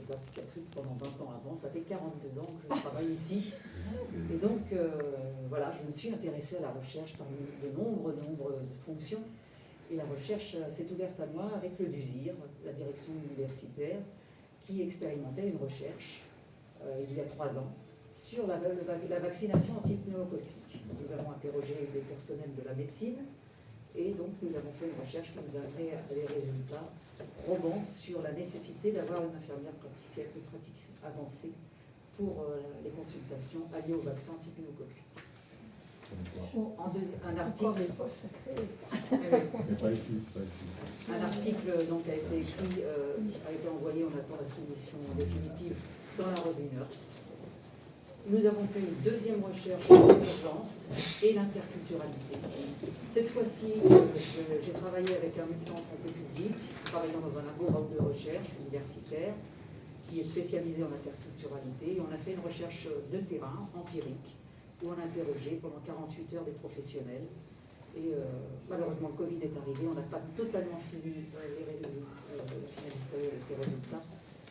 faculté psychiatrique pendant 20 ans avant. Ça fait 42 ans que je travaille ici. Et donc, voilà, je me suis intéressée à la recherche parmi de nombreuses fonctions. Et la recherche s'est ouverte à moi avec le DUSIR, la direction universitaire, qui expérimentait une recherche il y a 3 ans sur la vaccination anti-pneumococcique. Nous avons interrogé des personnels de la médecine et donc nous avons fait une recherche qui nous a amené à des résultats probants sur la nécessité d'avoir une infirmière praticienne, une pratique avancée pour les consultations alliées au vaccin anti-pneumococcique. Un article, un article donc, a été écrit, a été envoyé, on attend la soumission définitive dans la revue Nurse. Nous avons fait une deuxième recherche sur l'urgence et l'interculturalité. Cette fois-ci, j'ai travaillé avec un médecin en santé publique, travaillant dans un labo de recherche universitaire, qui est spécialisé en interculturalité. Et on a fait une recherche de terrain, empirique, où on a interrogé pendant 48 heures des professionnels. Et malheureusement, le Covid est arrivé, on n'a pas totalement fini la finalité de ces résultats.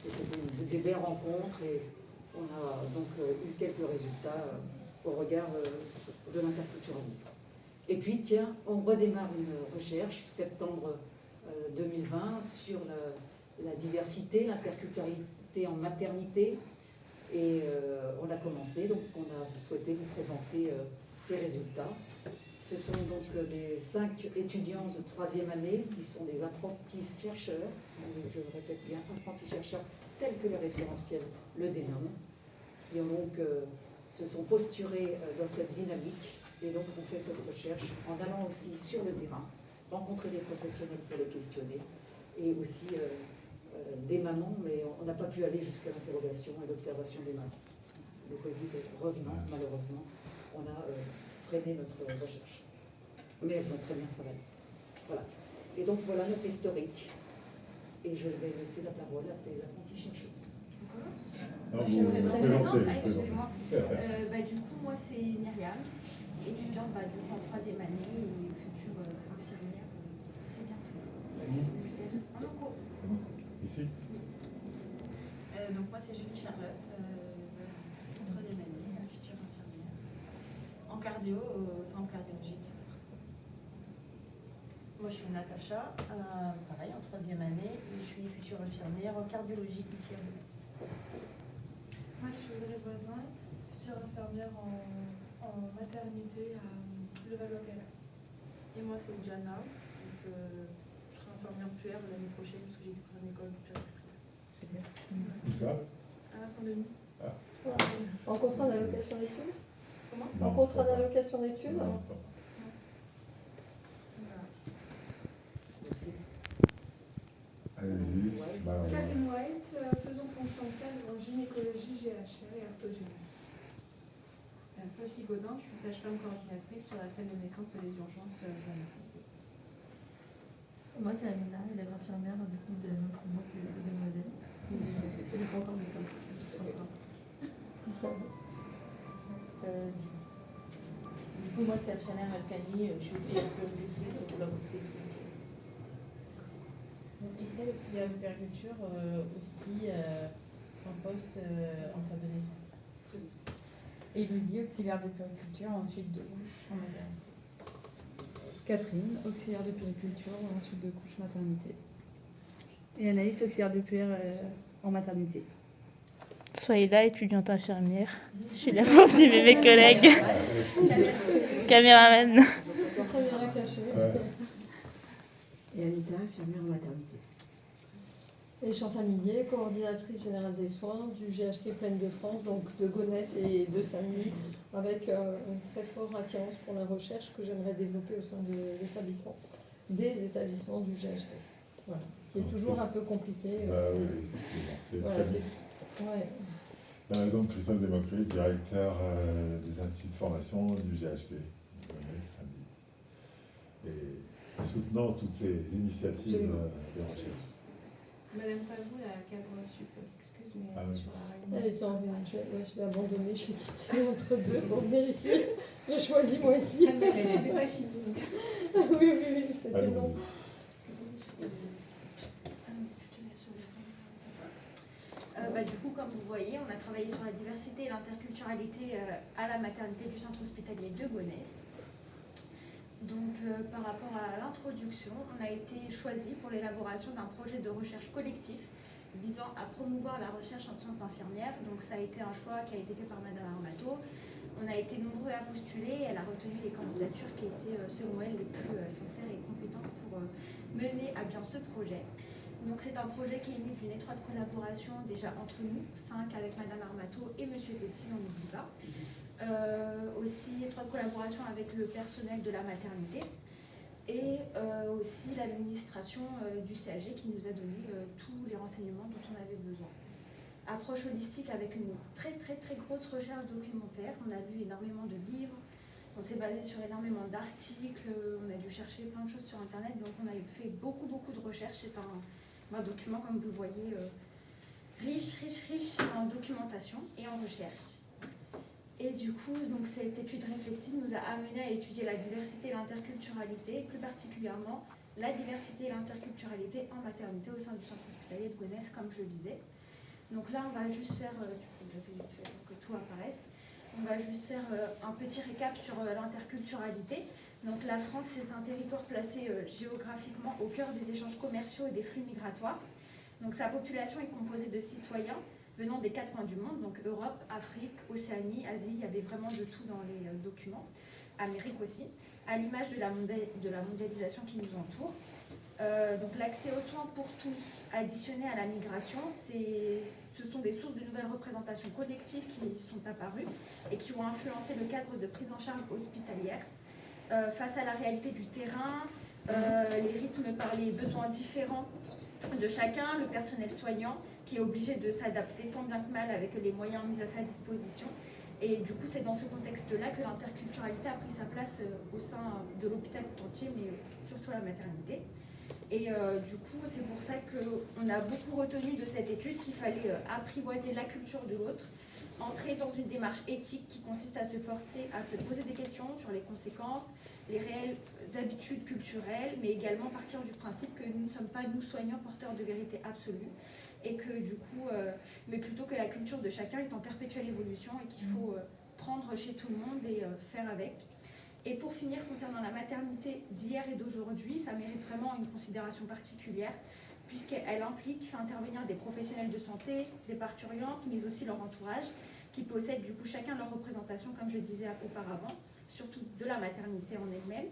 Et c'était des belles rencontres et on a donc eu quelques résultats au regard de l'interculturalité. Et puis, tiens, on redémarre une recherche, septembre 2020, sur la diversité, l'interculturalité en maternité. Et on a commencé, donc on a souhaité vous présenter ces résultats. Ce sont donc les 5 étudiants de 3e année qui sont des apprentis chercheurs, je le répète bien, apprentis chercheurs tels que les référentiels le dénomment, qui donc se sont posturés dans cette dynamique et donc on fait cette recherche en allant aussi sur le terrain, rencontrer des professionnels pour les questionner et aussi des mamans, mais on n'a pas pu aller jusqu'à l'interrogation et l'observation des mamans. Le Covid revenant, malheureusement, on a freiné notre recherche. Mais elles ont très bien travaillé. Voilà. Et donc voilà notre historique. Et je vais laisser la parole à ces apprentis chercheuses. Je me présente, excusez-moi. Du coup, moi c'est Myriam, étudiante du coup, en 3e année et future infirmière très bientôt. En onco. Ici. Donc moi c'est Julie Charlotte, 3e année, future infirmière, en cardio au centre cardiologique. Moi je suis Natacha, pareil en 3e année, et je suis future infirmière en cardiologie ici à Metz. Moi je suis Audrey Voisin, future infirmière en maternité à Levallois-Perret. Et moi c'est Jana, donc je serai infirmière puère l'année prochaine parce que j'ai été prise en école pour puéricultrice. C'est bien. Où ça? À Saint-Denis. Ah. En contrat d'allocation d'études? Comment? En contrat d'allocation d'études? Non. Merci. Allez-y. Catherine White, faisons fonction cadre en gynécologie, GHR et orthogénie. Sophie Gaudin, je suis sage-femme coordinatrice sur la salle de naissance et les urgences de la maternité. Moi, c'est Amina, élève infirmière du coup de notre promo que Demoiselle. Je n'ai pas encore d'école, c'est sympa. Du coup, moi, c'est Afshana Malkani, je suis aussi puéricultrice pour la boxée. Isabelle, auxiliaire de puériculture, aussi en poste en salle de naissance. Élodie, auxiliaire de puériculture, ensuite de couche en maternité. Catherine, auxiliaire de puériculture, ensuite de couche maternité. Et Anaïs, auxiliaire de puère en maternité. Soyez là, étudiante infirmière. Je suis la prof de mes collègues. Caméraman. Caméra cachée. Et Anita, infirmière en maternité. Et Chantal Millier, coordinatrice générale des soins du GHT Plaine de France, donc de Gonesse et de Saint-Denis, avec une très forte attirance pour la recherche que j'aimerais développer au sein de l'établissement, des établissements du GHT. Voilà. Qui est toujours un peu compliqué. Oui, voilà, c'est... Ouais. Donc Christophe Desmocré, directeur des instituts de formation du GHT. Et soutenant toutes ces initiatives de recherche. Madame Pavou, la cadre sup, excuse, mais oui. sur la Elle était en je l'ai abandonnée, je suis quittée entre deux pour venir ici. J'ai choisi moi aussi. C'était pas fini. Oui, c'était long. Du coup, comme vous voyez, on a travaillé sur la diversité et l'interculturalité à la maternité du centre hospitalier de Gonesse. Donc, par rapport à l'introduction, on a été choisi pour l'élaboration d'un projet de recherche collectif visant à promouvoir la recherche en sciences infirmières. Donc, ça a été un choix qui a été fait par Madame Armato. On a été nombreux à postuler et elle a retenu les candidatures qui étaient, selon elle, les plus sincères et compétentes pour mener à bien ce projet. Donc, c'est un projet qui est né d'une étroite collaboration déjà entre nous, 5 avec Madame Armato et Monsieur Dessy, on n'oublie pas. Aussi étroite collaboration avec le personnel de la maternité et aussi l'administration du CAG qui nous a donné tous les renseignements dont on avait besoin. Approche holistique avec une très grosse recherche documentaire. On a lu énormément de livres, on s'est basé sur énormément d'articles, on a dû chercher plein de choses sur internet, donc on a fait beaucoup de recherches. C'est un document, comme vous le voyez, riche en documentation et en recherche. Et du coup, donc, cette étude réflexive nous a amené à étudier la diversité et l'interculturalité, plus particulièrement la diversité et l'interculturalité en maternité au sein du centre hospitalier de Gonesse, comme je le disais. Donc là, on va juste faire, que tout apparaisse, on va juste faire un petit récap sur l'interculturalité. Donc la France, c'est un territoire placé géographiquement au cœur des échanges commerciaux et des flux migratoires. Donc sa population est composée de citoyens venant des 4 coins du monde, donc Europe, Afrique, Océanie, Asie, il y avait vraiment de tout dans les documents, Amérique aussi, à l'image de la mondialisation qui nous entoure. Donc l'accès aux soins pour tous, additionné à la migration, ce sont des sources de nouvelles représentations collectives qui sont apparues et qui ont influencé le cadre de prise en charge hospitalière. Face à la réalité du terrain, les rythmes par les besoins différents de chacun, le personnel soignant qui est obligé de s'adapter tant bien que mal avec les moyens mis à sa disposition. Et du coup, c'est dans ce contexte-là que l'interculturalité a pris sa place au sein de l'hôpital tout entier, mais surtout à la maternité. Et du coup, c'est pour ça qu'on a beaucoup retenu de cette étude qu'il fallait apprivoiser la culture de l'autre, entrer dans une démarche éthique qui consiste à se forcer à se poser des questions sur les conséquences, les réelles habitudes culturelles, mais également partir du principe que nous ne sommes pas, nous soignants, porteurs de vérité absolue, et que du coup, mais plutôt que la culture de chacun est en perpétuelle évolution et qu'il faut prendre chez tout le monde et faire avec. Et pour finir, concernant la maternité d'hier et d'aujourd'hui, ça mérite vraiment une considération particulière, puisqu'elle implique faire intervenir des professionnels de santé, des parturientes, mais aussi leur entourage, qui possèdent du coup chacun leur représentation, comme je disais auparavant, surtout de la maternité en elle-même.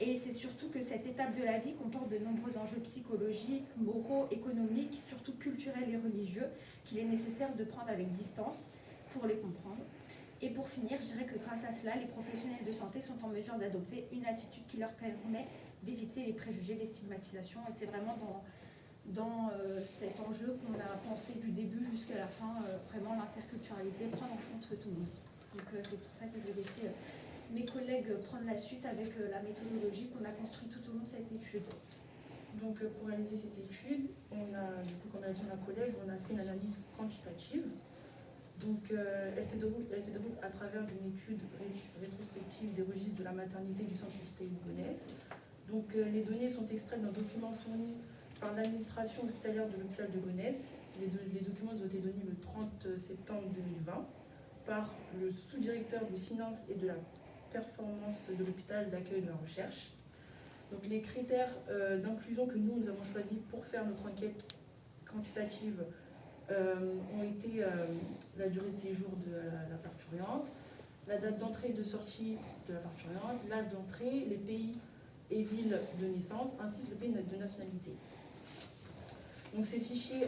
Et c'est surtout que cette étape de la vie comporte de nombreux enjeux psychologiques, moraux, économiques, surtout culturels et religieux, qu'il est nécessaire de prendre avec distance pour les comprendre. Et pour finir, je dirais que grâce à cela, les professionnels de santé sont en mesure d'adopter une attitude qui leur permet d'éviter les préjugés, les stigmatisations. Et c'est vraiment dans cet enjeu qu'on a pensé du début jusqu'à la fin, vraiment l'interculturalité, prendre en compte tout le monde. Donc c'est pour ça que je vais laisser mes collègues prendre la suite avec la méthodologie qu'on a construite tout au long de cette étude. Donc pour réaliser cette étude, on a, du coup, comme a dit ma collègue, on a fait une analyse quantitative. Donc elle se déroule à travers une étude rétrospective des registres de la maternité du centre hospitalier de Gonesse. Donc les données sont extraites d'un document fourni par l'administration hospitalière de l'hôpital de Gonesse. Les documents ont été donnés le 30 septembre 2020 par le sous-directeur des finances et de la performance de l'hôpital d'accueil de la recherche. Donc les critères d'inclusion que nous avons choisis pour faire notre enquête quantitative ont été la durée de séjour de la parturiente, la date d'entrée et de sortie de la parturiente, l'âge d'entrée, les pays et villes de naissance, ainsi que le pays de nationalité. Donc ces fichiers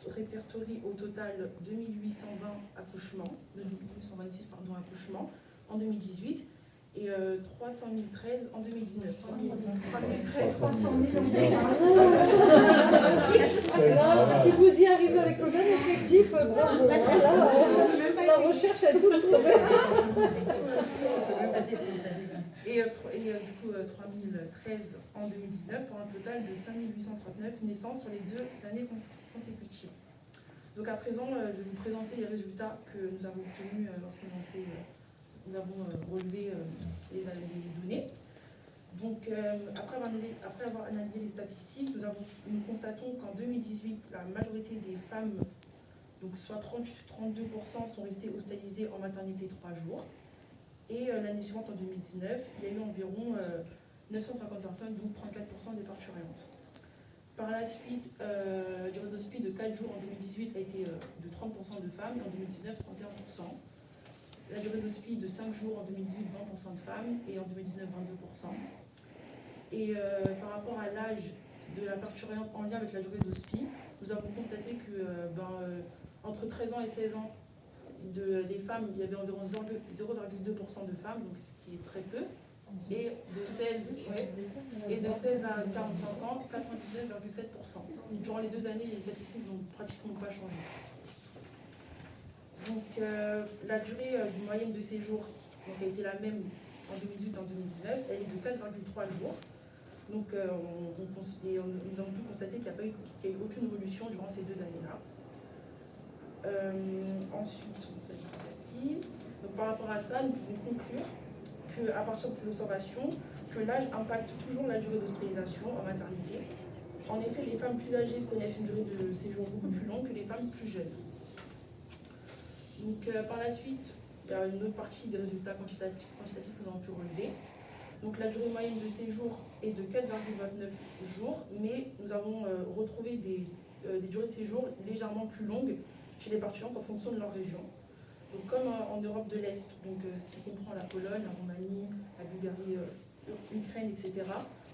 répertorient au total 2820 accouchements, 2826 accouchements en 2018 et 300 013 en 2019. 300 000. Si vous y arrivez avec le même effectif, bravo. La recherche a tout trouvé. Et du coup 3013 en 2019 pour un total de 5839 naissances sur les 2 années consécutives. Donc à présent, je vais vous présenter les résultats que nous avons obtenus lorsque nous avons relevé les données. Donc après avoir analysé les statistiques, nous constatons qu'en 2018, la majorité des femmes Donc soit 32% sont restés hospitalisés en maternité 3 jours. Et l'année suivante, en 2019, il y a eu environ 950 personnes, donc 34% des parturientes. Par la suite, la durée d'hospice de 4 jours en 2018 a été de 30% de femmes et en 2019, 31%. La durée d'hospice de 5 jours en 2018, 20% de femmes et en 2019, 22%. Et par rapport à l'âge de la parturiente en lien avec la durée d'hospice, nous avons constaté que entre 13 ans et 16 ans, des femmes, il y avait environ 0,2% de femmes, donc ce qui est très peu. Et de 16 à 45 ans, 99,7%. Durant les 2 années, les statistiques n'ont pratiquement pas changé. Donc la durée moyenne de séjour a été la même en 2018 et en 2019, elle est de 4,3 jours. Donc nous avons pu constater qu'il n'y a eu aucune évolution durant ces 2 années-là. Ensuite, donc, par rapport à ça, nous pouvons conclure qu'à partir de ces observations, que l'âge impacte toujours la durée d'hospitalisation en maternité. En effet, les femmes plus âgées connaissent une durée de séjour beaucoup plus longue que les femmes plus jeunes. Donc par la suite, il y a une autre partie des résultats quantitatifs que nous avons pu relever. Donc la durée moyenne de séjour est de 4,29 jours, mais nous avons retrouvé des durées de séjour légèrement plus longues chez les parturientes en fonction de leur région. Donc comme en Europe de l'Est, donc ce qui comprend la Pologne, la Roumanie, la Bulgarie, l'Ukraine, etc.,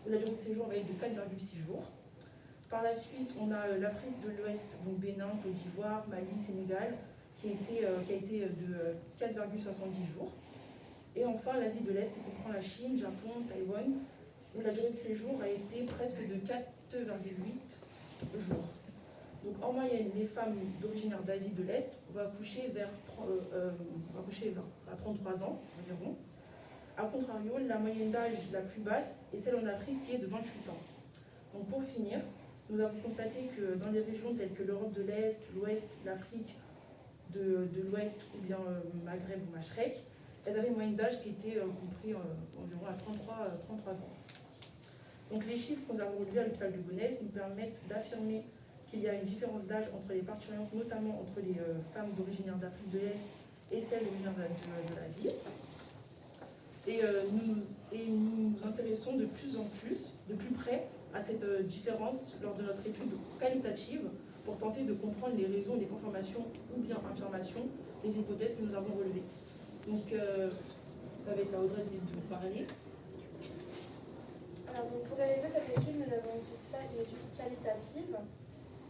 où la durée de séjour va être de 4,6 jours. Par la suite, on a l'Afrique de l'Ouest, donc Bénin, Côte d'Ivoire, Mali, Sénégal, qui a été de 4,70 jours. Et enfin, l'Asie de l'Est, qui comprend la Chine, Japon, Taïwan, où la durée de séjour a été presque de 4,8 jours. Donc en moyenne, les femmes d'originaire d'Asie de l'Est vont accoucher à 33 ans environ. A contrario, la moyenne d'âge la plus basse est celle en Afrique qui est de 28 ans. Donc pour finir, nous avons constaté que dans les régions telles que l'Europe de l'Est, l'Ouest, l'Afrique de l'Ouest ou bien Maghreb ou Machrek, elles avaient une moyenne d'âge qui était compris environ à 33 ans. Donc les chiffres que nous avons relevés à l'hôpital de Gonesse nous permettent d'affirmer qu'il y a une différence d'âge entre les parturientes, notamment entre les femmes d'originaire d'Afrique de l'Est et celles originaires de l'Asie. Et nous nous intéressons de plus en plus, de plus près, à cette différence lors de notre étude qualitative pour tenter de comprendre les raisons, les confirmations ou bien affirmations des hypothèses que nous avons relevées. Donc, ça va être à Audrey de vous parler. Alors, donc, pour réaliser cette étude, nous avons ensuite fait une étude qualitative.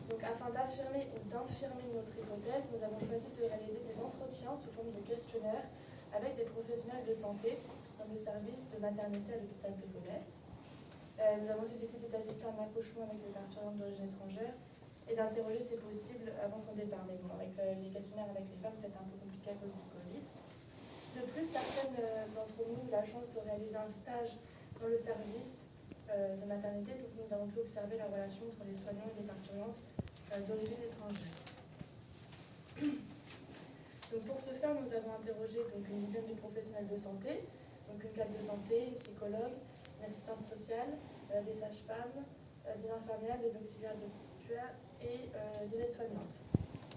Donc, afin d'affirmer ou d'infirmer notre hypothèse, nous avons choisi de réaliser des entretiens sous forme de questionnaires avec des professionnels de santé dans le service de maternité à l'hôpital de Gonesse. Nous avons aussi décidé d'assister à un accouchement avec les parturientes d'origine étrangère et d'interroger si possible avant son départ. Mais bon, avec les questionnaires avec les femmes, c'était un peu compliqué à cause du Covid. De plus, certaines d'entre nous ont eu la chance de réaliser un stage dans le service de maternité, donc nous avons pu observer la relation entre les soignants et les parturientes d'origine étrangère. Donc pour ce faire, nous avons interrogé donc, une dizaine de professionnels de santé, donc une cadre de santé, une psychologue, une assistante sociale, des sages-femmes, des infirmières, des auxiliaires de puère et des aides-soignantes.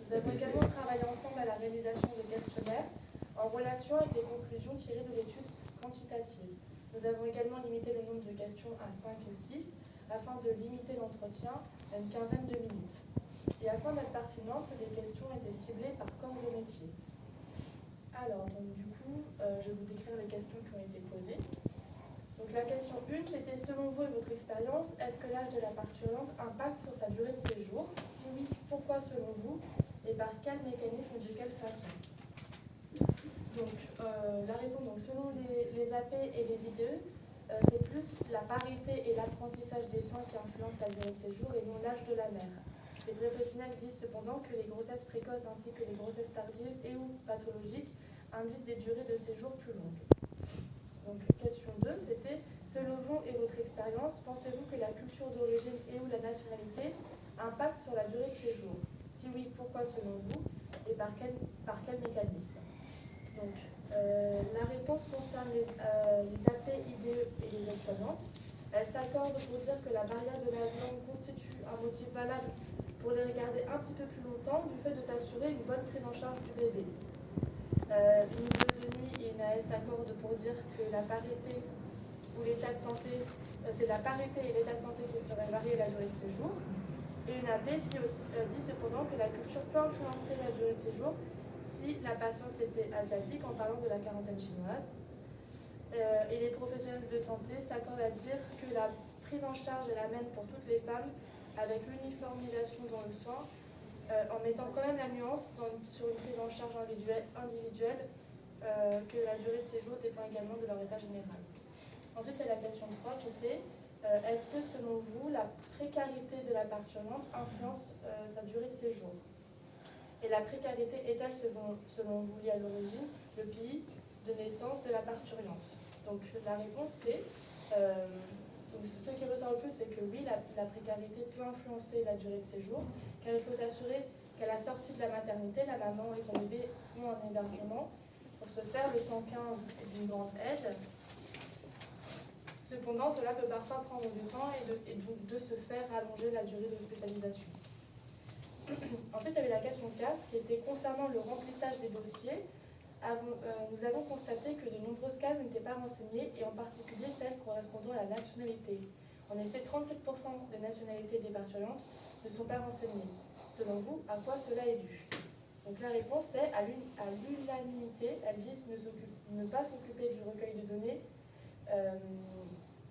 Nous avons également travaillé ensemble à la réalisation de questionnaires en relation avec les conclusions tirées de l'étude quantitative. Nous avons également limité le nombre de questions à 5 ou 6 afin de limiter l'entretien à une quinzaine de minutes. Et afin d'être pertinentes, les questions étaient ciblées par corps de métier. Alors, donc, du coup, je vais vous décrire les questions qui ont été posées. Donc la question 1, c'était selon vous et votre expérience, est-ce que l'âge de la parturiente impacte sur sa durée de séjour? Si oui, pourquoi selon vous? Et par quel mécanisme et de quelle façon? Donc la réponse, donc, selon les AP et les IDE, c'est plus la parité et l'apprentissage des soins qui influencent la durée de séjour et non l'âge de la mère. Les professionnels disent cependant que les grossesses précoces ainsi que les grossesses tardives et ou pathologiques induisent des durées de séjour plus longues. Donc question 2, c'était selon vous et votre expérience, pensez-vous que la culture d'origine et ou la nationalité impactent sur la durée de séjour? Si oui, pourquoi selon vous et par quel mécanisme? Donc la réponse concerne les AP, IDE et les aides-soignantes. Elles s'accordent pour dire que la barrière de la langue constitue un motif valable pour les regarder un petit peu plus longtemps du fait de s'assurer assurer une bonne prise en charge du bébé. Une IDE et une AS s'accordent pour dire que la parité ou l'état de santé, c'est la parité et l'état de santé qui ferait varier la durée de séjour. Et une AP dit cependant que la culture peut influencer la durée de séjour si la patiente était asiatique, en parlant de la quarantaine chinoise. Et les professionnels de santé s'accordent à dire que la prise en charge est la même pour toutes les femmes, avec l'uniformisation dans le soin, en mettant quand même la nuance sur une prise en charge individuelle, que la durée de séjour dépend également de leur état général. Ensuite, il y a la question 3 qui était est-ce que selon vous, la précarité de la parturiente influence sa durée de séjour? Et la précarité est-elle, selon vous, liée à l'origine, le pays de naissance de la parturiente? Donc la réponse c'est, donc ce qui ressort le plus, c'est que oui, la précarité peut influencer la durée de séjour, car il faut s'assurer qu'à la sortie de la maternité, la maman et son bébé ont un hébergement. Pour ce faire, le 115 est d'une grande aide. Cependant, cela peut parfois prendre du temps et donc de se faire allonger la durée d'hospitalisation. Ensuite, il y avait la question 4 qui était concernant le remplissage des dossiers. Nous avons constaté que de nombreuses cases n'étaient pas renseignées, et en particulier celles correspondant à la nationalité. En effet, 37% des nationalités des parturientes ne sont pas renseignées. Selon vous, à quoi cela est dû? Donc la réponse est à l'unanimité, elles disent ne pas s'occuper du recueil de données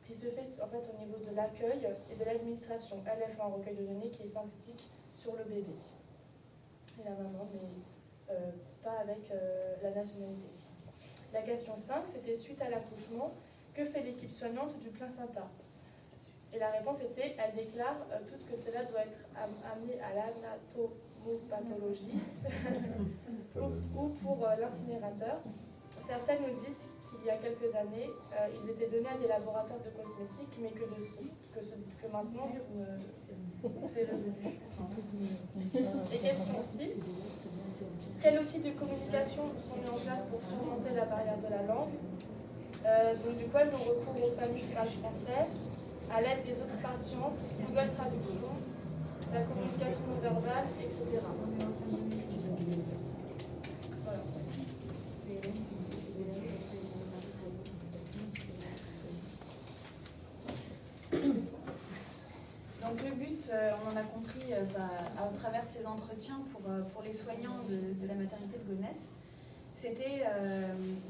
qui se fait en fait au niveau de l'accueil et de l'administration. Elles font un recueil de données qui est synthétique sur le bébé et la maman, mais pas avec la nationalité. La question 5, c'était suite à l'accouchement, que fait l'équipe soignante du placenta? Et la réponse était, elle déclare toutes que cela doit être amené à l'anatomopathologie ou pour l'incinérateur. Certaines nous disent qu'il y a quelques années, ils étaient donnés à des laboratoires de cosmétiques, mais que maintenant, c'est résolu. Et question 6. Quels outils de communication sont mis en place pour surmonter la barrière de la langue? Donc, du coup, elles ont recours aux familles Scratch français, à l'aide des autres patientes, Google Traduction, la communication non verbale, etc. Voilà. Donc le but, on en a compris à travers ces entretiens pour les soignants de la maternité de Gonesse, c'était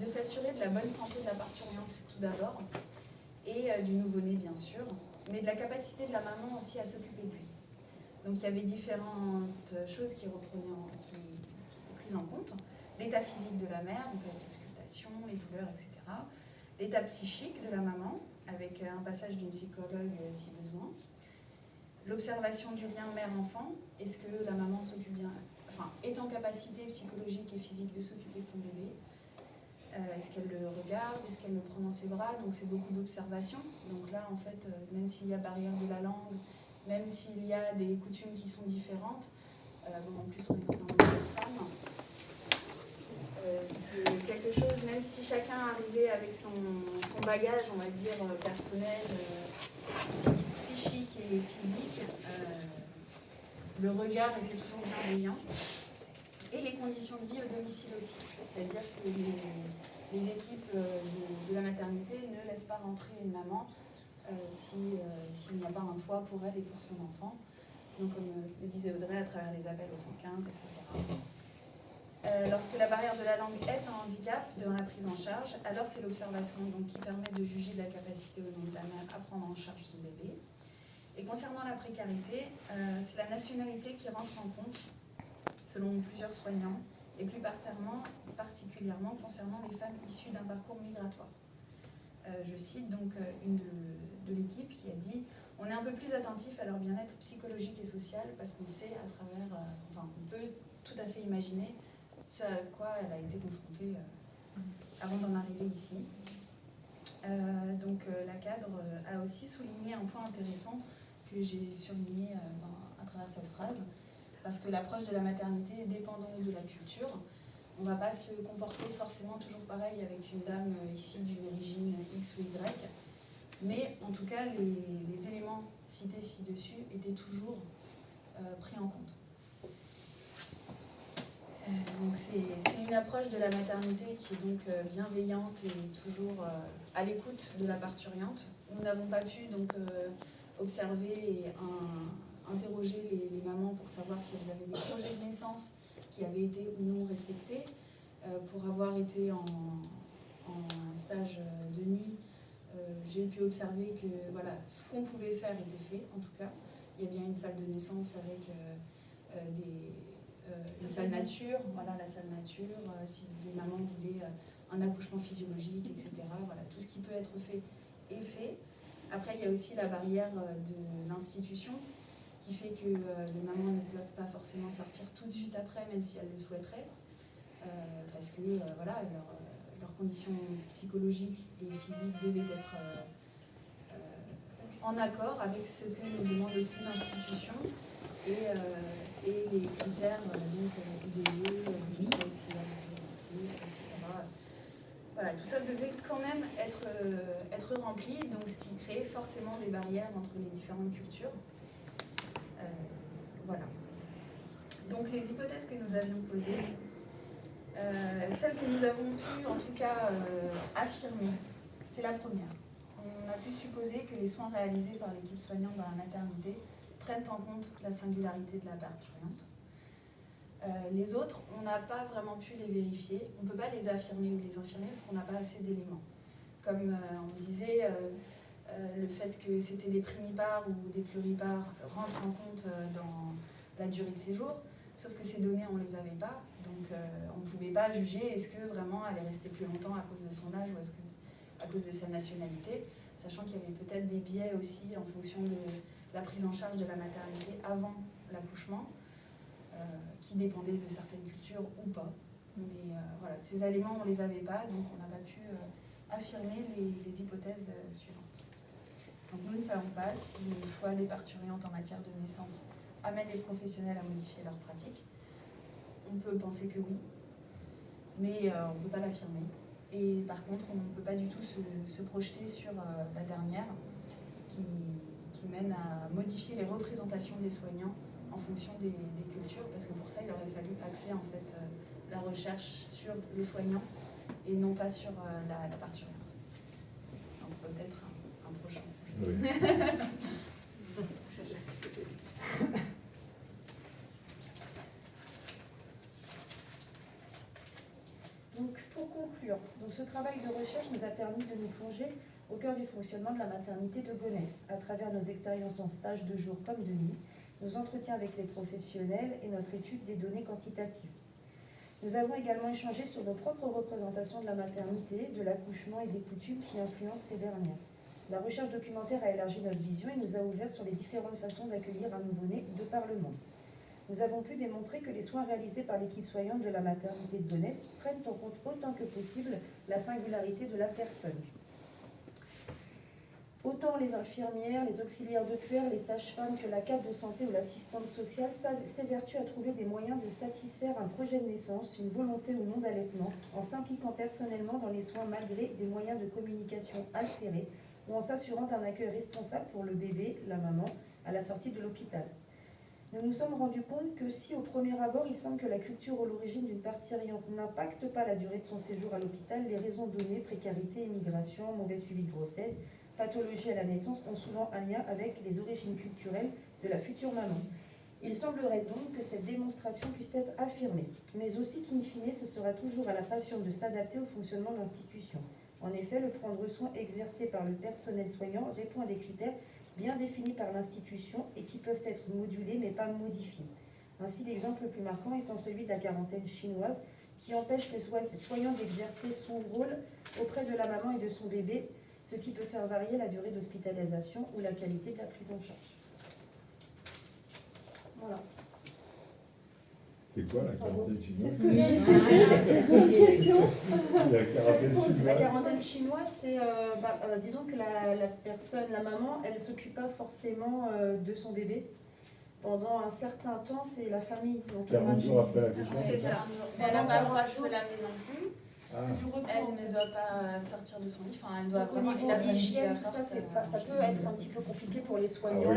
de s'assurer de la bonne santé de la parturiente tout d'abord, et du nouveau-né bien sûr, mais de la capacité de la maman aussi à s'occuper de lui. Donc il y avait différentes choses qui étaient prises en compte. L'état physique de la mère, donc avec l'auscultation, les douleurs, etc. L'état psychique de la maman, avec un passage d'une psychologue si besoin. L'observation du lien mère-enfant, est-ce que la maman s'occupe bien, enfin, est en capacité psychologique et physique de s'occuper de son bébé? Est-ce qu'elle le regarde? Est-ce qu'elle le prend dans ses bras? Donc c'est beaucoup d'observation. Donc là, en fait, même s'il y a barrière de la langue, même s'il y a des coutumes qui sont différentes, en plus on est dans un monde de femmes, c'est quelque chose, même si chacun arrivait avec son bagage, on va dire, personnel, psychique et physique, le regard était toujours bienveillant. Et les conditions de vie au domicile aussi. C'est-à-dire que les équipes de la maternité ne laissent pas rentrer une maman s'il n'y a pas un toit pour elle et pour son enfant. Donc comme le disait Audrey, à travers les appels au 115, etc. Lorsque la barrière de la langue est un handicap dans la prise en charge, alors c'est l'observation qui permet de juger de la capacité au nom de la mère à prendre en charge son bébé. Et concernant la précarité, c'est la nationalité qui rentre en compte, selon plusieurs soignants, et plus particulièrement concernant les femmes issues d'un parcours migratoire. Je cite donc une de l'équipe qui a dit « On est un peu plus attentif à leur bien-être psychologique et social parce qu'on sait à travers, on peut tout à fait imaginer ce à quoi elle a été confrontée avant d'en arriver ici. » Donc la cadre a aussi souligné un point intéressant que j'ai surligné à travers cette phrase, parce que l'approche de la maternité dépend donc de la culture. On ne va pas se comporter forcément toujours pareil avec une dame issue d'une origine X ou Y, mais en tout cas les éléments cités ci-dessus étaient toujours pris en compte. c'est une approche de la maternité qui est donc bienveillante et toujours à l'écoute de la parturiente. Nous n'avons pas pu donc observer et interroger les mamans pour savoir si elles avaient des projets de naissance qui avaient été ou non respectés. Pour avoir été en stage de nuit, j'ai pu observer que voilà, ce qu'on pouvait faire était fait, en tout cas. Il y a bien une salle de naissance avec une salle nature, voilà, la salle nature, si les mamans voulaient un accouchement physiologique, etc. Voilà, tout ce qui peut être fait est fait. Après, il y a aussi la barrière de l'institution qui fait que les mamans ne peuvent pas forcément sortir tout de suite après, même si elles le souhaiteraient, parce que voilà, leurs conditions psychologiques et physiques devaient être en accord avec ce que nous demande aussi l'institution et les critères donc IDE, etc. Voilà, tout ça devait quand même être rempli, donc ce qui crée forcément des barrières entre les différentes cultures. Voilà. Donc les hypothèses que nous avions posées, celle que nous avons pu en tout cas affirmer, c'est la première. On a pu supposer que les soins réalisés par l'équipe soignante dans la maternité prennent en compte la singularité de la parturiente. Les autres, on n'a pas vraiment pu les vérifier. On ne peut pas les affirmer ou les infirmer parce qu'on n'a pas assez d'éléments. Comme on disait, le fait que c'était des primipares ou des pluripares rentre en compte dans la durée de séjour, sauf que ces données, on ne les avait pas. Donc on ne pouvait pas juger est-ce que vraiment elle est restée plus longtemps à cause de son âge ou est-ce que à cause de sa nationalité, sachant qu'il y avait peut-être des biais aussi en fonction de la prise en charge de la maternité avant l'accouchement, qui dépendaient de certaines cultures ou pas. Mais voilà, ces éléments, on ne les avait pas, donc on n'a pas pu affirmer les hypothèses suivantes. Donc nous ne savons pas si le choix des parturientes en matière de naissance amène les professionnels à modifier leurs pratiques. On peut penser que oui, mais on ne peut pas l'affirmer. Et par contre, on ne peut pas du tout se projeter sur la dernière qui mène à modifier les représentations des soignants en fonction des cultures, parce que pour ça, il aurait fallu axer en fait la recherche sur le soignant et non pas sur la parturiente. Donc peut-être un prochain. Oui. Donc, pour conclure, ce travail de recherche nous a permis de nous plonger au cœur du fonctionnement de la maternité de Gonesse, à travers nos expériences en stage de jour comme de nuit, nos entretiens avec les professionnels et notre étude des données quantitatives. Nous avons également échangé sur nos propres représentations de la maternité, de l'accouchement et des coutumes qui influencent ces dernières. La recherche documentaire a élargi notre vision et nous a ouvert sur les différentes façons d'accueillir un nouveau-né de par le monde. Nous avons pu démontrer que les soins réalisés par l'équipe soignante de la maternité de Gonesse prennent en compte autant que possible la singularité de la personne. Autant les infirmières, les auxiliaires de puère, les sages-femmes que la cadre de santé ou l'assistante sociale s'évertuent à trouver des moyens de satisfaire un projet de naissance, une volonté ou non d'allaitement, en s'impliquant personnellement dans les soins malgré des moyens de communication altérés ou en s'assurant d'un accueil responsable pour le bébé, la maman, à la sortie de l'hôpital. Nous nous sommes rendus compte que si au premier abord il semble que la culture ou l'origine d'une parturiente n'impacte pas la durée de son séjour à l'hôpital, les raisons données, précarité, immigration, mauvais suivi de grossesse, pathologie à la naissance ont souvent un lien avec les origines culturelles de la future maman. Il semblerait donc que cette démonstration puisse être affirmée, mais aussi qu'in fine ce sera toujours à la patiente de s'adapter au fonctionnement de l'institution. En effet, le prendre soin exercé par le personnel soignant répond à des critères bien définis par l'institution et qui peuvent être modulés mais pas modifiés. Ainsi, l'exemple le plus marquant étant celui de la quarantaine chinoise qui empêche le soignant d'exercer son rôle auprès de la maman et de son bébé, ce qui peut faire varier la durée d'hospitalisation ou la qualité de la prise en charge. Voilà. C'est quoi la quarantaine chinoise? C'est ce que j'ai dit. La quarantaine chinoise, c'est, disons que la personne, la maman, elle ne s'occupe pas forcément de son bébé. Pendant un certain temps, c'est la famille. Donc 40 jours après l'accouchement. C'est ça. Elle n'a pas le droit de se laver non plus. Du repos, elle ne doit pas sortir de son lit. Enfin, elle doit Donc, au niveau de l'hygiène, tout ça, ça peut être un petit peu compliqué pour les soignants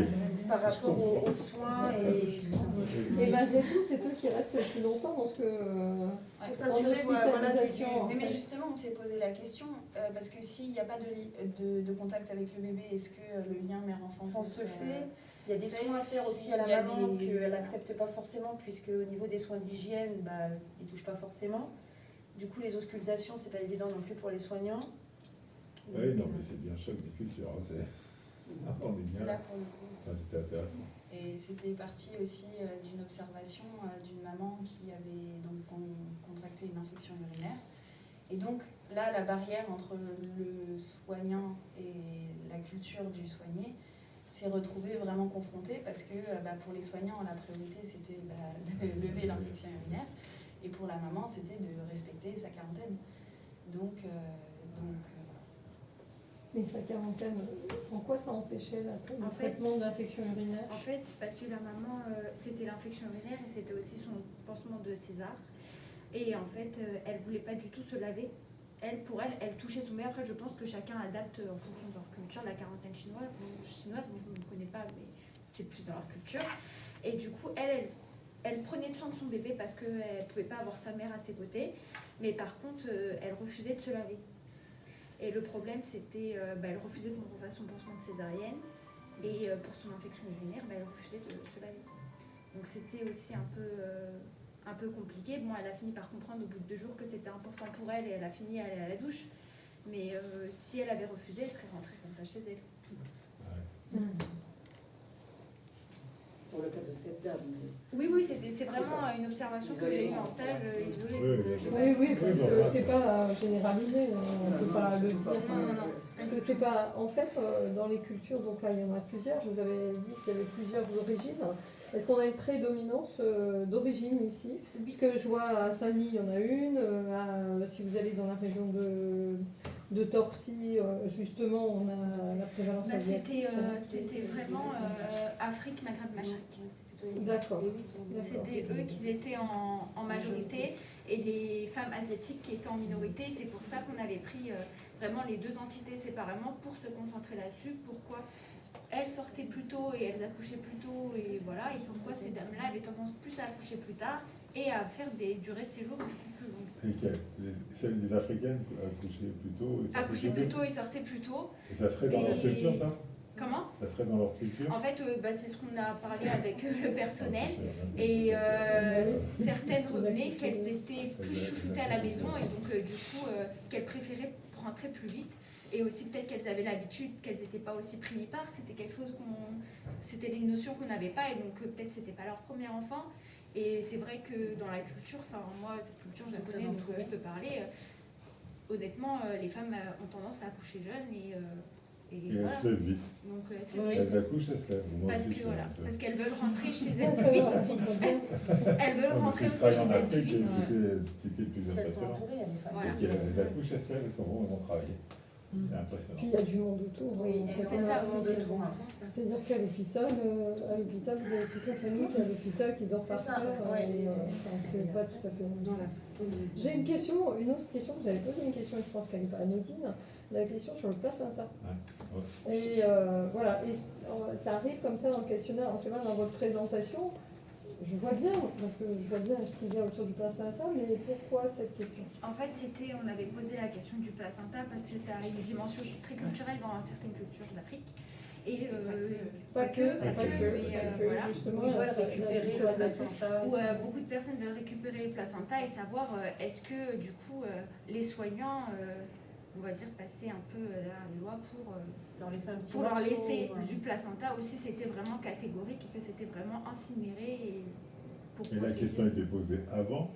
par rapport aux soins et tout ça. Et malgré tout, c'est eux qui restent le plus longtemps dans ce que. Pour s'assurer hospitalisation. Mais justement, on s'est posé la question parce que s'il n'y a pas de contact avec le bébé, est-ce que le lien mère-enfant se fait? Il y a des soins à faire aussi à la maman qu'elle n'accepte pas forcément, puisque au niveau des soins d'hygiène, ils ne touchent pas forcément. Du coup, les auscultations, c'est pas évident non plus pour les soignants. Oui, non, mais c'est bien choc des cultures. On est bien là. C'était intéressant. Et c'était parti aussi d'une observation d'une maman qui avait donc contracté une infection urinaire. Et donc là, la barrière entre le soignant et la culture du soigné s'est retrouvée vraiment confrontée parce que pour les soignants, la priorité c'était de lever l'infection urinaire. Et pour la maman, c'était de respecter sa quarantaine. Mais sa quarantaine, en quoi ça empêchait le traitement de l'infection urinaire? En fait, parce que la maman, c'était l'infection urinaire et c'était aussi son pansement de César. Et en fait, elle ne voulait pas du tout se laver. Pour elle, elle touchait son bébé. Après, je pense que chacun adapte en fonction de leur culture. La quarantaine chinoise, je ne connais pas, mais c'est plus dans leur culture. Et du coup, elle prenait soin de son bébé parce qu'elle ne pouvait pas avoir sa mère à ses côtés. Mais par contre, elle refusait de se laver. Et le problème, c'était elle refusait qu'on refasse son pansement de césarienne. Et pour son infection urinaire, elle refusait de se laver. Donc c'était aussi un peu compliqué. Bon, elle a fini par comprendre au bout de 2 jours que c'était important pour elle et elle a fini à aller à la douche. Mais si elle avait refusé, elle serait rentrée comme ça chez elle. Pour le cas de cette dame. Oui, c'est vraiment une observation que j'ai eue en stage. Oui, parce que c'est pas généralisé, on ne peut pas le dire. Parce que c'est pas. En fait, dans les cultures, donc là il y en a plusieurs, je vous avais dit qu'il y avait plusieurs origines. Est-ce qu'on a une prédominance d'origine ici? Puisque je vois à Saint-Denis, il y en a une. Si vous allez dans la région de Torcy, justement, on a la prévalence asiatique. C'était vraiment Afrique, Maghreb, Mashrek. D'accord. C'était eux qui étaient en majorité et les femmes asiatiques qui étaient en minorité. C'est pour ça qu'on avait pris vraiment les 2 entités séparément pour se concentrer là-dessus. Pourquoi elles sortaient plus tôt et elles accouchaient plus tôt et voilà. Et pourquoi ces dames-là avaient tendance plus à accoucher plus tard et à faire des durées de séjour plus longues. Celles des Africaines accouchaient plus tôt. Accouchaient plus tôt et sortaient plus tôt. Et ça serait dans leur culture, ça? Comment? Ça serait dans leur culture? En fait, c'est ce qu'on a parlé avec le personnel. Et certaines revenaient qu'elles étaient plus chouchoutées à la maison et donc du coup qu'elles préféraient rentrer plus vite. Et aussi peut-être qu'elles avaient l'habitude, qu'elles n'étaient pas aussi primipares. C'était quelque chose c'était une notion qu'on n'avait pas et donc peut-être c'était pas leur premier enfant. Et c'est vrai que dans la culture, enfin moi cette culture je la connais donc je peux parler. Honnêtement, les femmes ont tendance à accoucher jeunes et voilà. Elles se lèvent vite. Donc, elles accouchent, elles se lèvent. Parce qu'elles veulent rentrer chez elles plus vite aussi. Elles veulent rentrer aussi chez elles plus vite. C'était plus impressionnant. Voilà. Elles accouchent, elles se lèvent, elles sont bons, elles vont travailler. C'est impressionnant. Puis il y a du monde autour. Oui, c'est ça aussi. C'est-à-dire qu'à l'hôpital, vous avez toute la famille qui est à l'hôpital, qui dort par terre. C'est pas tout à fait normal. J'ai une autre question, vous avez posé une question, je pense qu'elle n'est pas anodine, la question sur le placenta. Et voilà, et ça arrive comme ça dans le questionnaire, c'est vrai dans votre présentation. Je vois bien, parce que je vois bien ce qu'il y a autour du placenta, mais pourquoi cette question? En fait, on avait posé la question du placenta parce que ça a une dimension aussi très culturelle dans certaines cultures d'Afrique. Et pas que, voilà. Justement, ils veulent récupérer le placenta. Où beaucoup de personnes veulent récupérer le placenta et savoir est-ce que du coup les soignants, on va dire, passer un peu la loi pour leur laisser du placenta aussi, c'était vraiment catégorique et que c'était vraiment incinéré. Et la question était posée avant,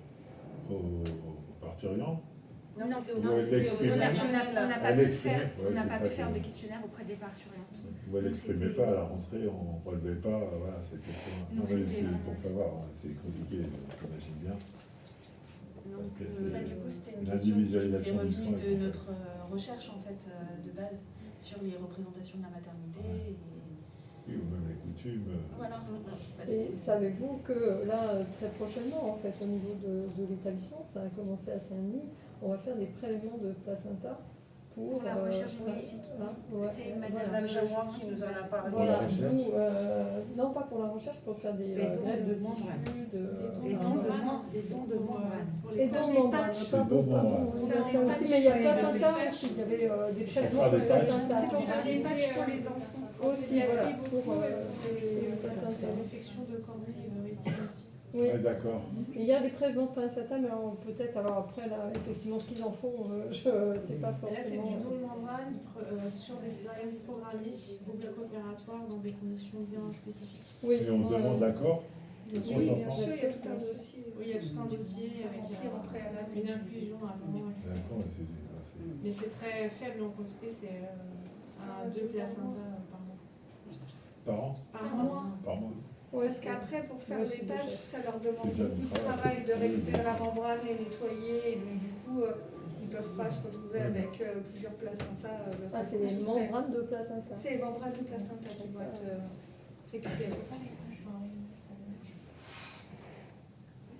au parturiant? Non, on n'a pas pu faire de questionnaire auprès des parturientes. Ou elle n'exprimait pas à la rentrée, on ne relevait pas ces questions. Pour savoir, c'est compliqué, j'imagine bien. Ça, du coup, c'était une question qui était revenue de notre recherche en fait, de base sur les représentations de la maternité. Oui, ou même les coutumes. Voilà. Et savez-vous que là, très prochainement, en fait, au niveau de l'établissement, ça a commencé à Saint-Denis, on va faire des prélèvements de placenta pour la recherche génétique. C'est Madame Jaouan qui nous en a parlé. Voilà, non pas pour la recherche, pour faire des greffes de tissu, des dons de membrane. Et dons de membrane, pardon, mais il y a placenta aussi, il y avait des traitements de placenta. Pour faire des patchs pour les enfants. Aussi, voilà, pour les placenta. L'infection de cornée rétine aussi. Oui, d'accord. Il y a des prélèvements de placenta, mais peut-être, alors après, là, effectivement, ce qu'ils en font, je ne sais pas forcément. Là, c'est du don de membrane sur des césariennes programmées au bloc opératoire dans des conditions bien spécifiques. Oui, et on demande l'accord. Oui, bien sûr, il y a tout un dossier. Oui, il y a tout un dossier avec une inclusion avant. Mais c'est très faible en quantité, c'est 2 placentas par mois. Par an? Par mois. Parce qu'après, pour faire les tâches, ça leur demande beaucoup de travail de récupérer la membrane, les nettoyer, et donc du coup, ils ne peuvent pas se retrouver avec plusieurs placentas. C'est les membranes de placenta. C'est les membranes de placenta qui vont être récupérées.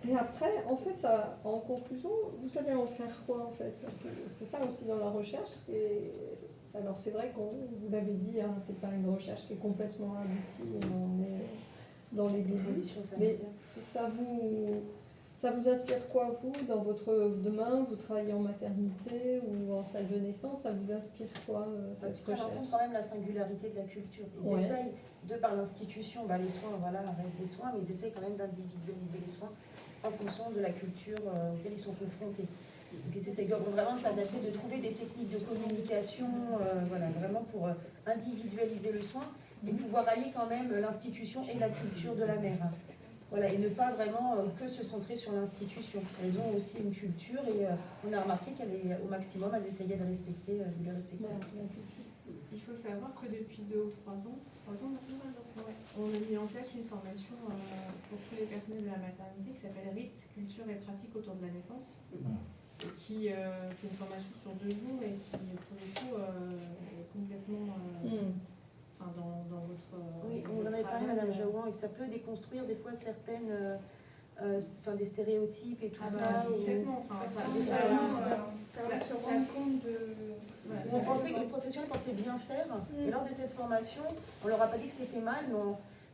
Et après, en fait, ça, en conclusion, vous allez en faire quoi en fait? Parce que c'est ça aussi dans la recherche. Alors c'est vrai qu'on vous l'avez dit, hein, c'est pas une recherche qui est complètement aboutie, on est dans les débuts. Mais ça vous inspire quoi, vous, dans votre demain? Vous travaillez en maternité ou en salle de naissance, ça vous inspire quoi, cette Prendre en recherche? compte quand même la singularité de la culture. Ils essayent, de par l'institution, les soins, restent des soins, mais ils essayent quand même d'individualiser les soins en fonction de la culture auquel ils sont confrontés. Donc ils essayent vraiment de s'adapter, de trouver des techniques de communication, vraiment pour individualiser le soin et pouvoir allier quand même l'institution et la culture de la mère. Voilà, et ne pas vraiment que se centrer sur l'institution. Elles ont aussi une culture et on a remarqué qu'au maximum, elles essayaient de respecter la culture. Il faut savoir que depuis 2 ou 3 ans, on a mis en place une formation pour tous les personnels de la maternité qui s'appelle Rites, culture et pratique autour de la naissance, qui est une formation sur 2 jours et qui, pour le coup, est complètement dans votre... Oui, on vous en avait parlé, Madame Jaouan, et que ça peut déconstruire des fois certaines... des stéréotypes et tout ça. Complètement. Ça compte de... On pensait que les professionnels pensaient bien faire, et lors de cette formation, on leur a pas dit que c'était mal,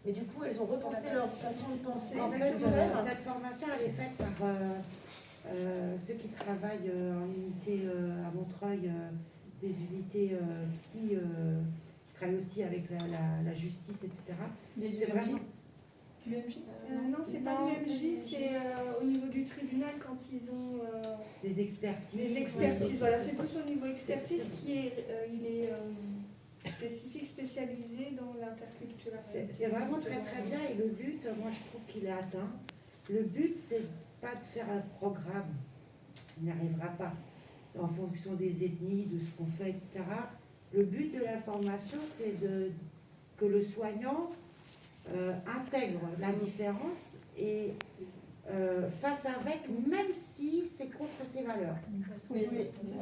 mais du coup, elles ont repensé leur façon de penser. En fait, cette formation, elle est faite par ceux qui travaillent en unité à Montreuil, des unités psy, qui travaillent aussi avec la justice, etc. C'est vraiment... UMJ non, c'est pas l'UMJ, c'est au niveau du tribunal quand ils ont des expertises. Des expertises, voilà, c'est plus au niveau expertise il est spécifique, spécialisé dans l'interculturalité. C'est vraiment très très bien et le but, moi je trouve qu'il est atteint. Le but, c'est pas de faire un programme, on n'y arrivera pas, en fonction des ethnies, de ce qu'on fait, etc. Le but de la formation, c'est que le soignant intègre la différence et fasse avec, même si c'est contre ses valeurs. Oui.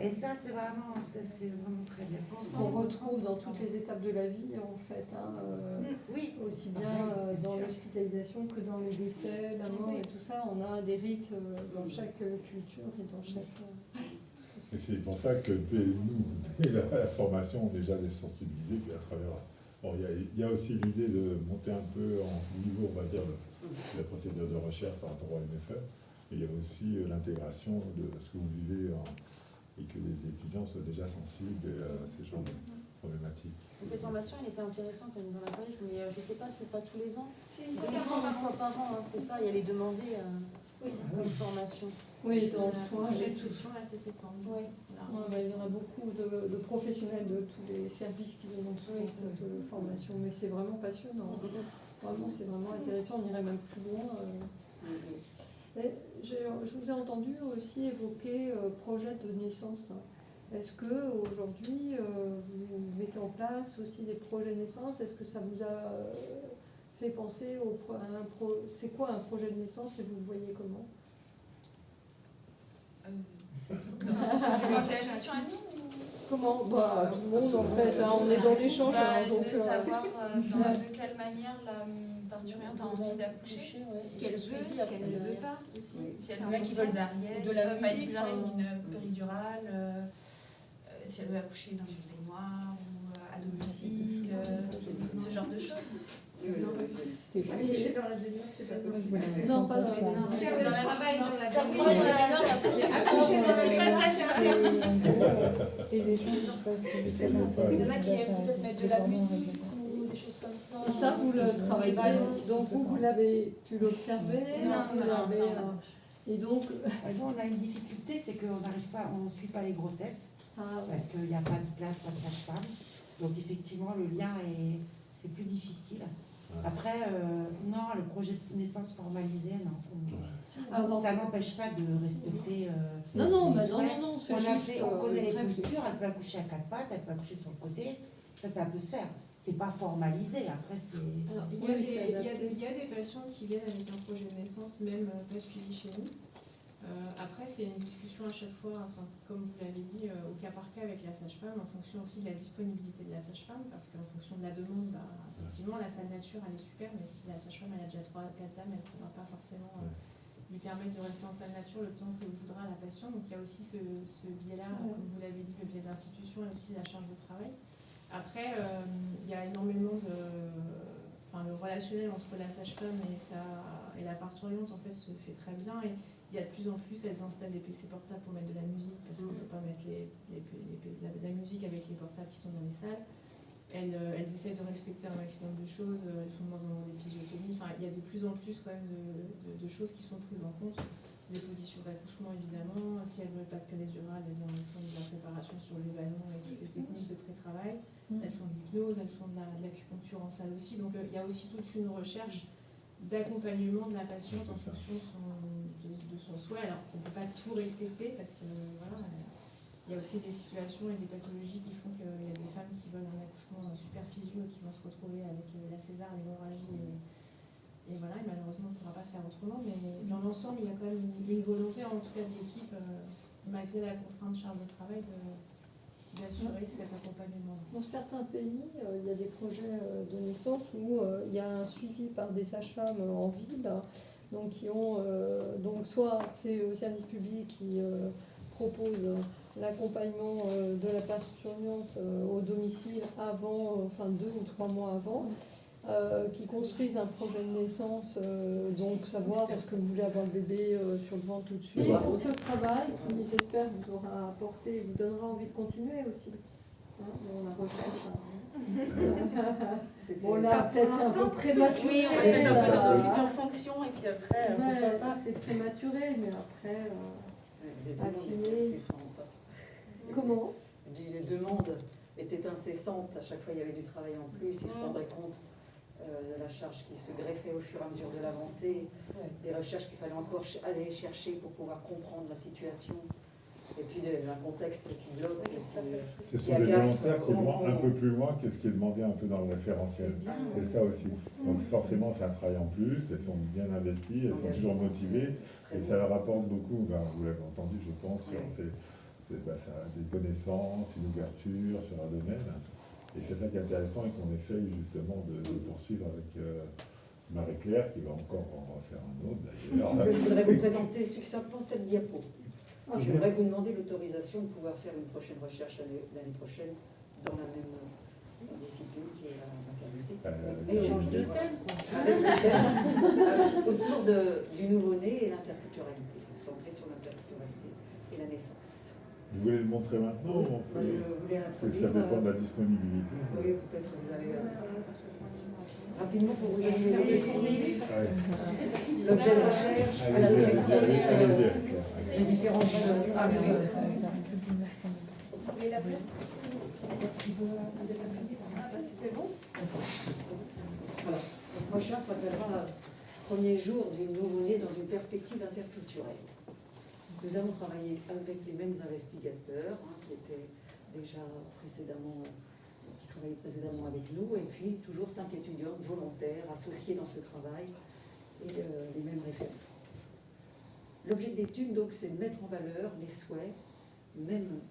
Et ça, c'est vraiment très bien. On retrouve dans toutes les étapes de la vie, en fait, oui. Aussi bien dans l'hospitalisation que dans les décès, la mort et tout ça, on a des rites dans chaque culture et dans chaque... Et c'est pour ça que dès la formation, on est déjà sensibilisés, puis à travers... Bon, il y a aussi l'idée de monter un peu en niveau, on va dire, de la procédure de recherche par rapport au MFE. Et il y a aussi l'intégration de ce que vous vivez et que les étudiants soient déjà sensibles à ces genres de problématiques. Cette formation, elle était intéressante, elle nous en a parlé, mais je ne sais pas, c'est pas tous les ans. C'est une fois par an, c'est ça, et elle est demandée comme formation. Oui, dans le soin. J'ai une session là, c'est septembre. Oui. Il y en a beaucoup de professionnels de tous les services qui donnent cette formation, mais c'est vraiment passionnant. Vraiment, c'est vraiment intéressant, on irait même plus loin. Je vous ai entendu aussi évoquer projet de naissance. Est-ce que aujourd'hui vous mettez en place aussi des projets de naissance? Est-ce que ça vous a fait penser c'est quoi un projet de naissance et vous le voyez comment? Comment bah, tout le monde en fait, hein, on est dans l'échange. De savoir de quelle manière la parturiente a envie d'accoucher, Ce qu'elle veut, ce qu'elle ne veut pas aussi. si elle veut une césarienne, de la pas une musique, césarienne, une péridurale, si elle veut accoucher dans une baignoire ou à domicile, ce genre de choses. Accoucher dans la baignoire, c'est pas possible. Non, pas dans la Dans le travail, dans la Accoucher, je suis pas ça, Et des choses qui passent Il y en a qui aiment peut-être mettre de la musique ou des choses comme ça. Et ça, vous le travaillez, donc vous l'avez pu l'observer, vous l'avez, et donc... Nous, on a une difficulté, c'est qu'on n'arrive pas, on ne suit pas les grossesses, parce qu'il n'y a pas de place, pas de sage-femme. Donc effectivement, le lien c'est plus difficile. Après, non, le projet de naissance formalisé, non. Ça n'empêche pas de respecter. Non, c'est juste. On connaît les postures, elle peut accoucher à 4 pattes, elle peut accoucher sur le côté. Ça peut se faire. C'est pas formalisé. Après, c'est. Alors, il y a des patients qui viennent avec un projet de naissance, même pas suivi chez nous. Après, c'est une discussion à chaque fois, enfin, comme vous l'avez dit, au cas par cas avec la sage-femme, en fonction aussi de la disponibilité de la sage-femme, parce qu'en fonction de la demande, effectivement, la salle nature, elle est super, mais si la sage-femme elle a déjà 3-4 dames, elle ne pourra pas forcément lui permettre de rester en salle nature le temps que voudra la patiente. Donc il y a aussi ce biais-là, comme vous l'avez dit, le biais de l'institution et aussi la charge de travail. Après, il y a énormément de... Enfin, le relationnel entre la sage-femme et la parturiente, en fait, se fait très bien. Et il y a de plus en plus, elles installent des PC portables pour mettre de la musique, parce qu'on ne peut pas mettre la musique avec les portables qui sont dans les salles. Elles essaient de respecter un maximum de choses, elles font de moins en moins d'épisiotomie. Enfin, il y a de plus en plus quand même de choses qui sont prises en compte. Les positions d'accouchement, évidemment. Si elles ne veulent pas de péridurale, elles font de la préparation sur les ballons et toutes les techniques de pré-travail. Elles font de l'hypnose, elles font de l'acupuncture en salle aussi. Donc il y a aussi toute une recherche d'accompagnement de la patiente en fonction de son souhait. Alors on ne peut pas tout respecter parce que voilà, il y a aussi des situations et des pathologies qui font qu'il y a des femmes qui veulent un accouchement super physio et qui vont se retrouver avec la césar, l'hémorragie et voilà, et malheureusement on ne pourra pas faire autrement, mais dans l'ensemble il y a quand même une volonté en tout cas de l'équipe, malgré la contrainte de charge de travail, d'assurer cet accompagnement. Dans certains pays, il y a des projets de naissance où il y a un suivi par des sages-femmes en ville, donc qui ont donc soit c'est au service public qui propose l'accompagnement de la parturiente au domicile avant, enfin 2 ou 3 mois avant, qui construisent un projet de naissance, donc savoir parce que vous voulez avoir le bébé sur le ventre tout de suite. Et pour ce travail, qui j'espère vous aura apporté et vous donnera envie de continuer aussi. On la recherche. Bon là, peut-être c'est un peu prématuré. Oui, on va se mettre un peu dans nos futures fonctions et puis après, pourquoi pas. C'est prématuré, mais après, affiner. Comment? Les demandes étaient incessantes, à chaque fois il y avait du travail en plus, ils se rendraient compte de la charge qui se greffait au fur et à mesure de l'avancée, des recherches qu'il fallait encore aller chercher pour pouvoir comprendre la situation, et puis un contexte qui bloque. Ce sont des volontaires qui vont un peu plus loin que ce qui est demandé un peu dans le référentiel. C'est ça aussi. Donc forcément c'est un travail en plus, elles sont bien investies, elles sont toujours motivées, et ça leur apporte beaucoup, vous l'avez entendu je pense, ça a des connaissances, une ouverture sur un domaine. Et c'est ça qui est intéressant et qu'on essaye justement de poursuivre avec Marie-Claire, qui va encore en refaire un autre d'ailleurs. Je voudrais vous présenter succinctement cette diapo. Je voudrais vous demander l'autorisation de pouvoir faire une prochaine recherche l'année prochaine dans la même discipline qui est la maternité. Et change de thème, quoi. Autour du nouveau-né et l'interculturalité, centré sur l'interculturalité et la naissance. Vous voulez le montrer maintenant ou Je voulais introduire. Ça dépend de la disponibilité. Oui, peut-être que vous allez rapidement pour vous donner l'objectif, l'objet de recherche, à la les différents axes. Vous voulez la place? C'est bon? Voilà. Le prochain s'appellera Premier jour du nouveau-né dans une perspective interculturelle. Nous avons travaillé avec les mêmes investigateurs qui étaient déjà précédemment, qui travaillaient précédemment avec nous, et puis toujours 5 étudiantes volontaires associées dans ce travail et les mêmes référents. L'objet d'étude, donc, c'est de mettre en valeur les souhaits, même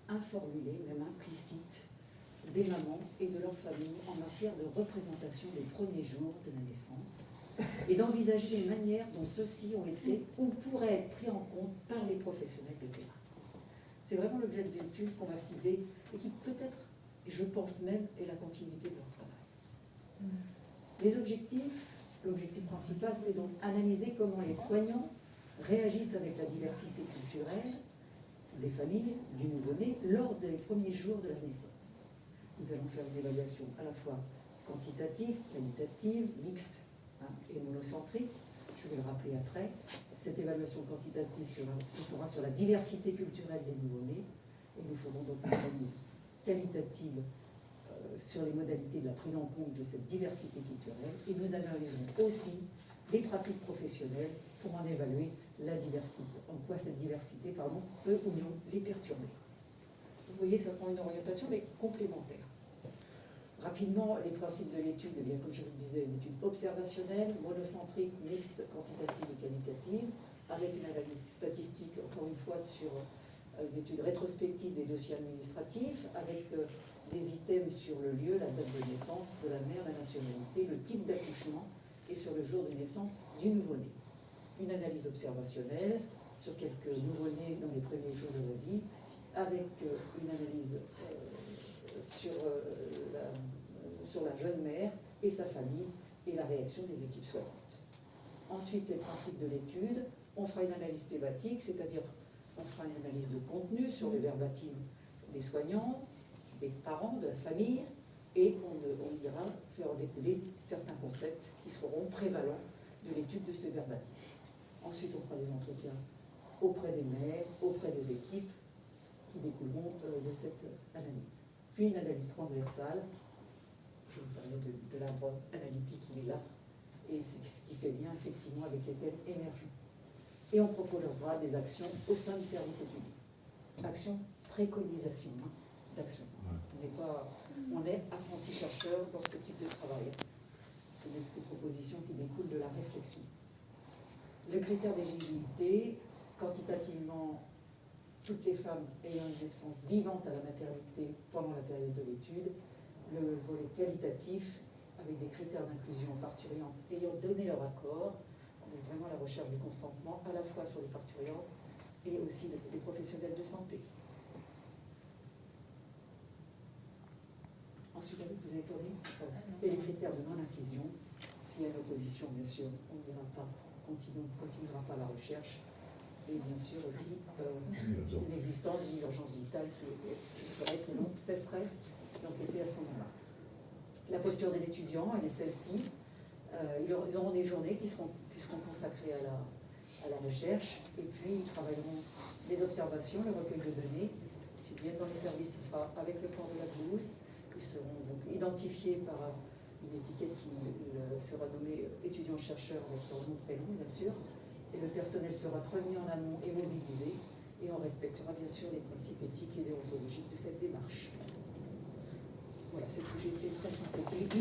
informulée, même implicite, des mamans et de leurs familles en matière de représentation des premiers jours de la naissance et d'envisager les manières dont ceux-ci ont été ou pourraient être pris en compte par les professionnels de terrain. C'est vraiment l'objet de l'étude qu'on va cibler et qui peut-être, et je pense même, est la continuité de leur travail. Les objectifs, l'objectif principal, c'est donc analyser comment les soignants réagissent avec la diversité culturelle des familles, du nouveau-né, lors des premiers jours de la naissance. Nous allons faire une évaluation à la fois quantitative, qualitative, mixte et monocentrique. Je vais le rappeler après. Cette évaluation quantitative se fera sur la diversité culturelle des nouveau-nés et nous ferons donc une analyse qualitative sur les modalités de la prise en compte de cette diversité culturelle et nous analyserons aussi les pratiques professionnelles pour en évaluer la diversité, en quoi cette diversité peut ou non les perturber. Vous voyez, ça prend une orientation mais complémentaire. Rapidement, les principes de l'étude, eh bien, comme je vous le disais, une étude observationnelle, monocentrique, mixte, quantitative et qualitative, avec une analyse statistique, encore une fois, sur une étude rétrospective des dossiers administratifs, avec des items sur le lieu, la date de naissance de la mère, la nationalité, le type d'accouchement et sur le jour de naissance du nouveau-né. Une analyse observationnelle sur quelques nouveau-nés dans les premiers jours de la vie, avec une analyse sur la jeune mère et sa famille et la réaction des équipes soignantes. Ensuite, les principes de l'étude, on fera une analyse thématique, c'est-à-dire on fera une analyse de contenu sur les verbatim des soignants, des parents, de la famille, et on ira faire découler certains concepts qui seront prévalents de l'étude de ces verbatim. Ensuite, on fera des entretiens auprès des mères, auprès des équipes qui découleront de cette analyse. Puis une analyse transversale, je vous parlais de l'arbre analytique, il est là, et c'est ce qui fait lien effectivement avec les thèmes émergents. Et on proposera des actions au sein du service étudiant. Action, préconisation d'action. On est apprenti chercheur dans ce type de travail. Ce n'est que des propositions qui découlent de la réflexion. Le critère d'éligibilité, quantitativement, toutes les femmes ayant une naissance vivante à la maternité pendant la période de l'étude. Le volet qualitatif, avec des critères d'inclusion parturientes ayant donné leur accord, on est vraiment à la recherche du consentement, à la fois sur les parturientes et aussi des professionnels de santé. Ensuite, vous avez tourné. Et les critères de non-inclusion, s'il y a une opposition, bien sûr, on continuera pas la recherche. Et bien sûr aussi l'existence d'une urgence vitale qui ferait que l'on cesserait d'enquêter à ce moment-là. La posture de l'étudiant, elle est celle-ci. Ils auront des journées qui seront consacrées à la recherche et puis ils travailleront les observations, le recueil de données. S'ils viennent dans les services, ce sera avec le plan de la blouse. Ils seront donc identifiés par une étiquette qui sera nommée étudiant-chercheur avec leur nom de prénom, bien sûr. Et le personnel sera prévenu en amont et mobilisé, et on respectera bien sûr les principes éthiques et déontologiques de cette démarche. Voilà, c'est tout, j'ai été très synthétique.